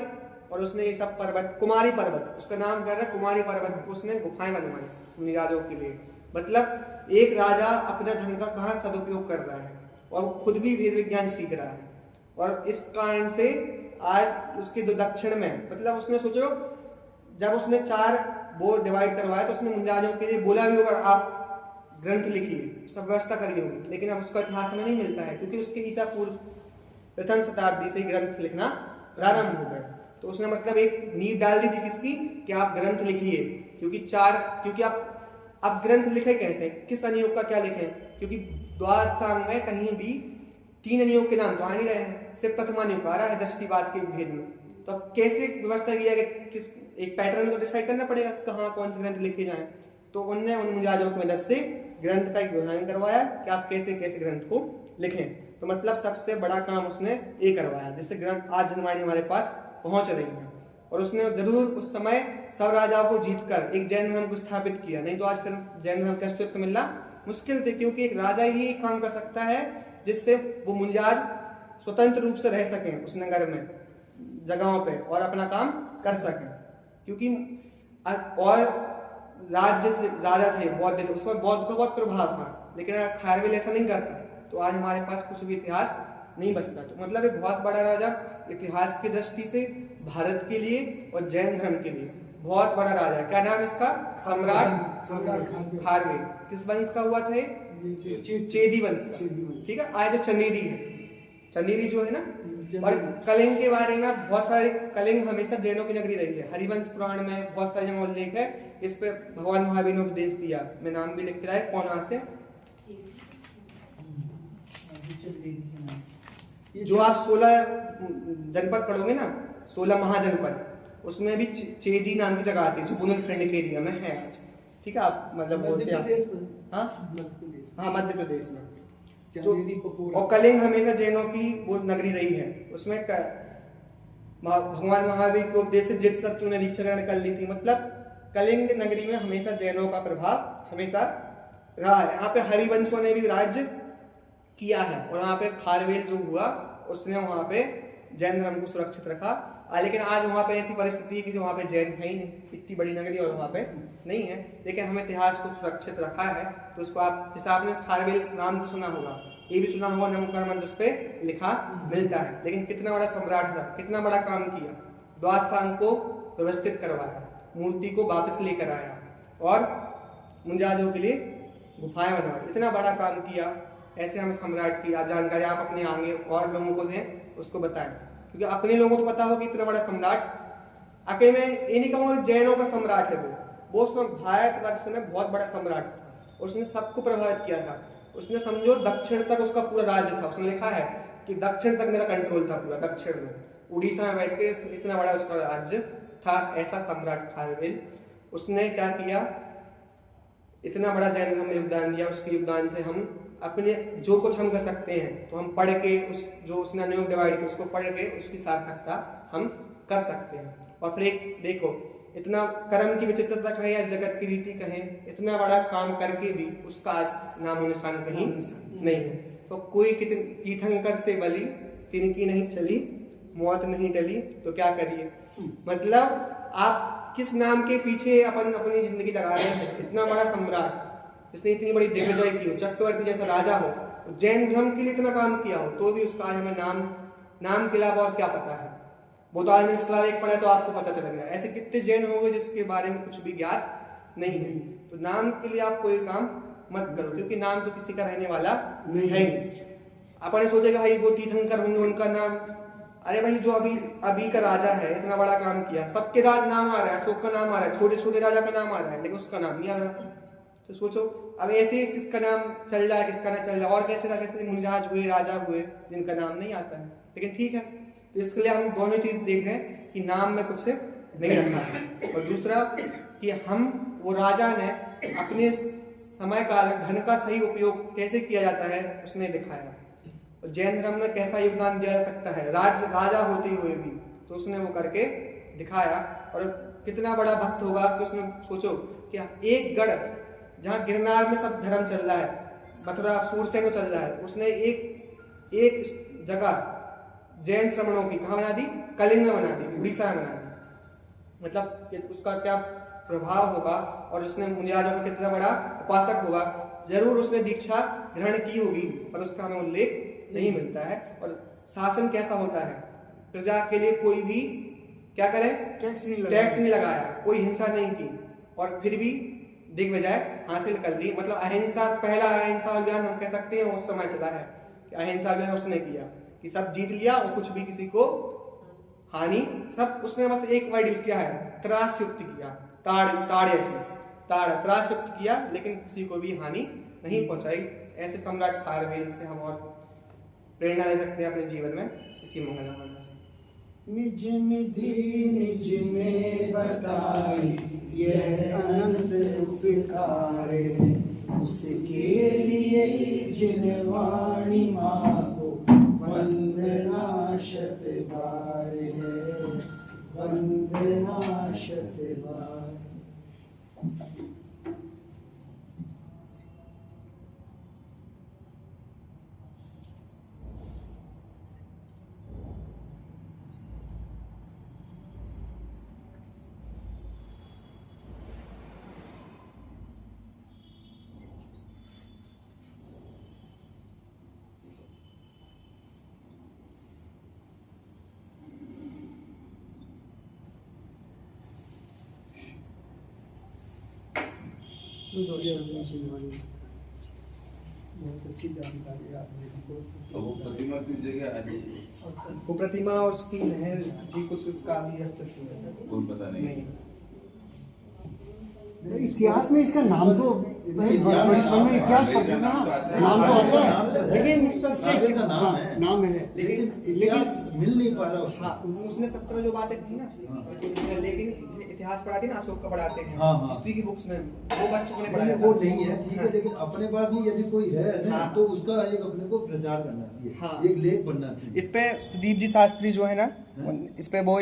और उसने ये सब पर्वत, कुमारी पर्वत उसका नाम कर रहा है, कुमारी पर्वत उसने गुफाएं बनवाई मुनिराजों के लिए। मतलब एक राजा अपने धन का कहाँ सदुपयोग कर रहा है, और वो खुद भी भेद विज्ञान सीख रहा है। और इस कारण से आज उसके दक्षिण में, मतलब उसने सोचो जब उसने 4 वो डिवाइड करवाया तो उसने मुनिराजों के लिए बोला भी होगा आप ग्रंथ लिखिए, सब व्यवस्था करी होगी, लेकिन अब उसका इतिहास में नहीं मिलता है, क्योंकि उसके ईसा पूर्व प्रथम शताब्दी से ग्रंथ लिखना प्रारंभ हो गए। तो उसने मतलब एक नींव डाल दी थी किसकी, कि आप ग्रंथ लिखिए। क्योंकि आप ग्रंथ लिखे कैसे, किस अनुयोग का क्या लिखें, क्योंकि द्वादशांग में कहीं भी 3 अनुयोग के नाम तो आ नहीं रहे हैं, सिर्फ प्रथमानुयोग आ रहा है दृष्टिवाद के भेद में। तो अब कैसे व्यवस्था किया कि किस एक पैटर्न को डिसाइड करना पड़ेगा कहाँ कौन से ग्रंथ लिखे जाएं। तो उनने उन मुनिराजों की मदद से ग्रंथ का एक विधान करवाया कि आप कैसे कैसे ग्रंथ को लिखें। तो मतलब सबसे बड़ा काम उसने ये करवाया, जिससे ग्रंथ आज जनवाणी हमारे पास पहुंच रही है। और उसने जरूर उस समय सब राजाओं को जीतकर एक जैन धर्म को स्थापित किया, नहीं तो आज जैन धर्म का अस्तित्व मिलना मुश्किल थे, क्योंकि एक राजा ही काम कर सकता है जिससे वो मुनिराज स्वतंत्र रूप से रह सकें उस नगर में, जगहों पे, और अपना काम कर सकें। क्योंकि और राजा थे बौद्ध थे, उसमें बौद्ध का बहुत प्रभाव था, लेकिन अगर खारवेल ऐसा नहीं करता तो आज हमारे पास कुछ भी इतिहास नहीं बचता। तो मतलब एक बहुत बड़ा राजा इतिहास की दृष्टि से भारत के लिए और जैन धर्म के लिए बहुत बड़ा राजा है। क्या नाम इसका? सम्राट खारवेल। किस वंश का हुआ था? चेदी वंश का। ठीक है, आए तो चंदेरी है, चंदेरी जो है ना। और कलिंग के बारे में बहुत सारे, कलिंग हमेशा जैनों की नगरी रही है। हरिवंश पुराण में बहुत सारे जगह उल्लेख है इस पे, भगवान महावीर ने उपदेश दिया। मैं नाम भी लिख के लाया, कौन से जो आप 16 जनपद पढ़ोगे ना, 16 महाजनपद, उसमें भी चेदी नाम की जगह आती है जो बुंदेलखंड के एरिया में है। ठीक है, आप मतलब बोलते हैं प्रदेश में। हाँ मध्य प्रदेश में। हाँ मध्य प्रदेश में। चंदेरी पपोरा। और कलिंग हमेशा जैनों की वो नगरी रही है। उसमें भगवान महावीर के उपदेश से जित शत्रु ने दीक्षा ग्रहण कर ली थी। मतलब कलिंग नगरी में हमेशा जैनों का प्रभाव हमेशा रहा है। यहाँ पे हरिवंशों ने भी राज्य किया है और वहाँ पे खारवेल जो हुआ उसने वहाँ पे जैन धर्म को सुरक्षित रखा। लेकिन आज वहाँ पे ऐसी परिस्थिति है कि जो वहाँ पे जैन है ही नहीं, इतनी बड़ी नगरी और वहाँ पे नहीं है। लेकिन हमें इतिहास को सुरक्षित रखा है तो उसको आप, जैसे आपने खारवेल नाम से सुना होगा, ये भी सुना होगा नमकर मंच उस पर लिखा मिलता है। लेकिन कितना बड़ा सम्राट था, कितना बड़ा काम किया, द्वादशांग को व्यवस्थित करवाया, मूर्ति को वापस लेकर आया और मुंजाजों के लिए गुफाएं बनवाई, इतना बड़ा काम किया। ऐसे हमें सम्राट की जानकारी आप अपने आगे और लोगों को दें, उसको बताएं, क्योंकि अपने लोगों को पता हो कि इतना बड़ा सम्राट अकेले में ये नहीं कहूँगा जैनों का सम्राट है वो उसमें भारतवर्ष में बहुत बड़ा सम्राट था। उसने सबको प्रभावित किया था। उसने समझो दक्षिण तक उसका पूरा राज्य था। उसने लिखा है कि दक्षिण तक मेरा कंट्रोल था, पूरा दक्षिण में, उड़ीसा में बैठ के इतना बड़ा उसका राज्य था। ऐसा सम्राट खारवेल, उसने क्या किया, इतना बड़ा जैन धर्म में योगदान दिया। उसके योगदान से हम अपने जो कुछ हम कर सकते हैं तो हम पढ़ के उस जो उसने अनुयोग डिवाइड किया उसको पढ़ के उसकी सार्थकता हम कर सकते हैं। और फिर एक देखो, इतना कर्म की विचित्रता कहें या जगत की रीति कहें, इतना बड़ा काम करके भी उसका आज नामो निशान कहीं नहीं है। तो कोई कितने तीर्थंकर से बलि तिनकी नहीं चली, मौत नहीं टली, तो क्या करिए। मतलब आप किस नाम के पीछे अपन अपनी जिंदगी लगा रहे हैं। इतना बड़ा सम्राट जिसने इतनी बड़ी दिग्विजय की हो, चक्रवर्ती जैसा राजा हो, जैन धर्म के लिए इतना काम किया हो, तो भी उसका आज हमें नाम के अलावा और क्या पता है। वो तो आज इसका एक पढ़ा तो आपको पता चल गया। ऐसे कितने जैन होंगे जिसके बारे में कुछ भी ज्ञात नहीं है। तो नाम के लिए आप कोई काम मत करो, क्योंकि नाम तो किसी का रहने वाला नहीं है। अपन सोचेगा भाई वो तीर्थंकर होंगे, उनका नाम, अरे भाई जो अभी का राजा है, इतना बड़ा काम किया, सबके नाम आ रहा है, अशोक का नाम आ रहा है, छोटे छोटे राजा का नाम आ रहा है, लेकिन उसका नाम नहीं आ रहा। तो सोचो अब ऐसे किसका नाम चल रहा है, किसका ना चल रहा है, और कैसे मुंजाज हुए, राजा हुए जिनका नाम नहीं आता है। लेकिन ठीक है, तो इसके लिए हम दोनों चीज देख रहे हैं कि नाम में कुछ नहीं रखा है, और दूसरा कि हम वो राजा ने अपने समय काल धन का सही उपयोग कैसे किया जाता है उसने दिखाया। और जैन धर्म में कैसा योगदान दिया जा सकता है राजा होते हुए भी, तो उसने वो करके दिखाया। और कितना बड़ा भक्त होगा कि उसने सोचो कि एक गढ़ जहाँ गिरनार में सब धर्म चल रहा है, मथुरा सूरसेन में चल रहा है, उसने एक जगह जैन श्रमणों की कहाँ बना दी, कलिंग में बना दी, उड़ीसा में बना दी। मतलब उसका क्या प्रभाव होगा, और उसने मुनियाजों का कितना बड़ा उपासक होगा। जरूर उसने दीक्षा ग्रहण की होगी पर उसका हमें उल्लेख नहीं मिलता है। और शासन कैसा होता है, प्रजा के लिए कोई भी क्या करे, टैक्स नहीं लगाया, कोई हिंसा नहीं की, और फिर भी दिग्विजय हासिल कर ली। मतलब अहिंसा, पहला अहिंसा अभियान हम कह सकते हैं उस समय चला है कि अहिंसा अभियान उसने किया कि सब जीत लिया और कुछ भी किसी को हानि, सब उसने बस एक वर्ड यूज किया है, त्रासयुक्त किया, त्रासयुक्त किया, लेकिन किसी को भी हानि नहीं पहुंचाई। ऐसे सम्राट खारवेल से हम और प्रेरणा ले सकते हैं अपने जीवन में, इसी मंगलवाना से। निज निधि निज में बताई यह अनंत उपकार है, उसके लिए जिन वाणी मांगो वंदना शत बार है, वंदना शत बार। बहुत अच्छी जानकारी आपने हमको। वो प्रतिमा किस जगह है? वो प्रतिमा और उसकी नहर जी कुछ उसका भी अस्तित्व है, कोई पता नहीं। इतिहास में इसका नाम तो बचपन में इतिहास पढ़ते थे ना, नाम तो आता है, लेकिन काबिल का नाम है, नाम है, लेकिन इतिहास मिल नहीं पा रहा उसको। हाँ, उसने 17 जो बातें की ना, लेकिन इतिहास पढ़ाती ना, अशोक का पढ़ाते हैं, हाँ, हाँ। हिस्ट्री की बुक्स में वो बच्चों को नहीं नहीं, पढ़ाया वो जाता। नहीं है, ठीक है, लेकिन अपने पास भी यदि कोई है ना, हाँ। तो उसका एक अपने को प्रचार करना चाहिए, हाँ। एक लेख बनना चाहिए। इस पे सुदीप जी शास्त्री जो है ना, इस पे वो